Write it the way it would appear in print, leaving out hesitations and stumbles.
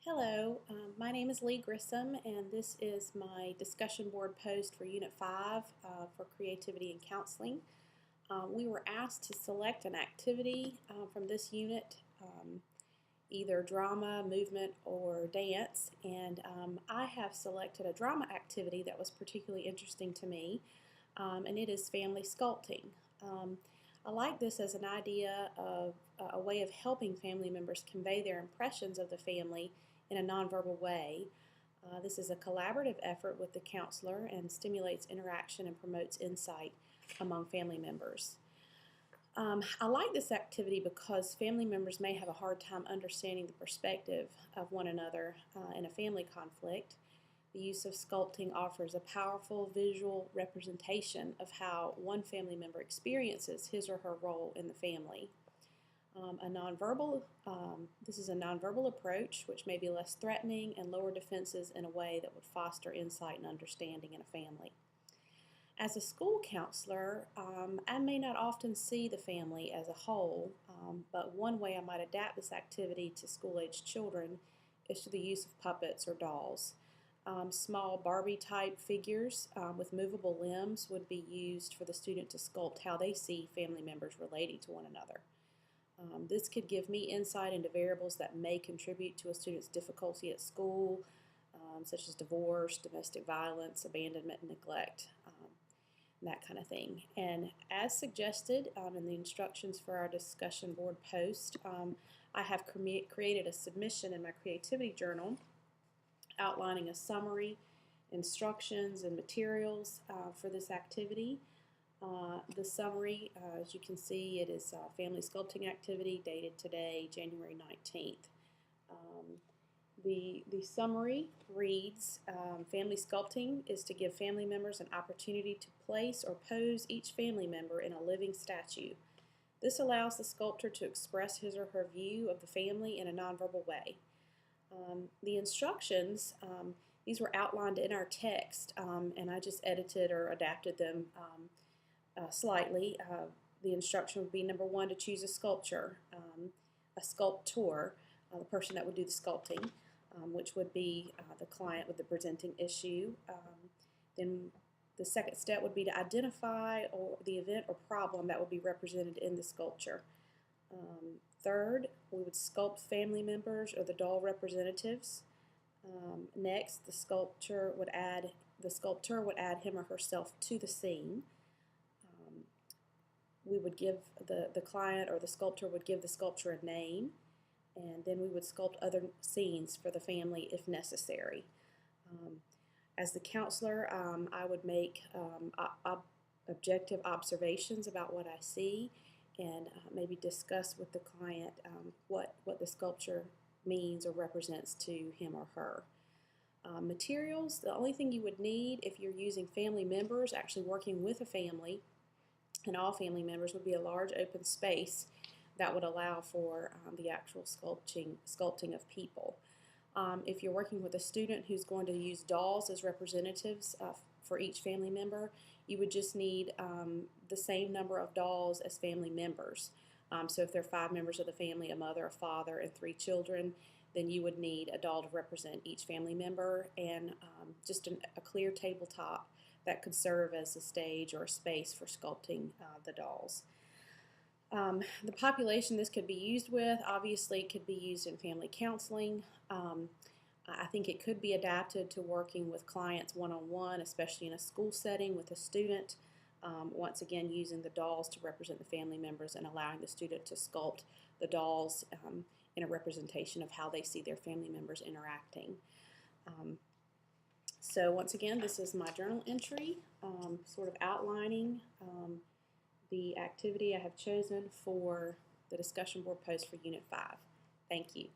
Hello, my name is Lee Grissom, and this is my discussion board post for Unit 5 for Creativity and Counseling. We were asked to select an activity from this unit, either drama, movement, or dance, and I have selected a drama activity that was particularly interesting to me, and it is family sculpting. I like this as an idea of a way of helping family members convey their impressions of the family in a nonverbal way. This is a collaborative effort with the counselor and stimulates interaction and promotes insight among family members. I like this activity because family members may have a hard time understanding the perspective of one another in a family conflict. The use of sculpting offers a powerful visual representation of how one family member experiences his or her role in the family. This is a nonverbal approach, which may be less threatening and lower defenses in a way that would foster insight and understanding in a family. As a school counselor, I may not often see the family as a whole, but one way I might adapt this activity to school-aged children is through the use of puppets or dolls. Small Barbie-type figures with movable limbs would be used for the student to sculpt how they see family members relating to one another. This could give me insight into variables that may contribute to a student's difficulty at school, such as divorce, domestic violence, abandonment, and neglect, that kind of thing. And as suggested in the instructions for our discussion board post, I have created a submission in my creativity journal outlining a summary, instructions, and materials for this activity. The summary, as you can see, it is a family sculpting activity dated today, January 19th. The summary reads, family sculpting is to give family members an opportunity to place or pose each family member in a living statue. This allows the sculptor to express his or her view of the family in a nonverbal way. The instructions, these were outlined in our text, and I just edited or adapted them slightly. The instruction would be number 1 to choose a sculpture, a sculptor, the person that would do the sculpting, which would be the client with the presenting issue. Then the second step would be to identify the event or problem that would be represented in the sculpture. Third, we would sculpt family members or the doll representatives. Next, the sculptor would add him or herself to the scene. We would give the client or the sculptor would give the sculpture a name, and then we would sculpt other scenes for the family if necessary. As the counselor, I would make objective observations about what I see and maybe discuss with the client what the sculpture means or represents to him or her. Materials, the only thing you would need if you're using family members, actually working with a family, and all family members, would be a large open space that would allow for the actual sculpting of people. If you're working with a student who's going to use dolls as representatives for each family member, you would just need the same number of dolls as family members. So if there are 5 members of the family, a mother, a father, and 3 children, then you would need a doll to represent each family member, and just a clear tabletop that could serve as a stage or a space for sculpting the dolls. The population this could be used with, obviously it could be used in family counseling. I think it could be adapted to working with clients one-on-one, especially in a school setting with a student. Once again, using the dolls to represent the family members and allowing the student to sculpt the dolls in a representation of how they see their family members interacting. So once again, this is my journal entry, sort of outlining the activity I have chosen for the discussion board post for Unit 5. Thank you.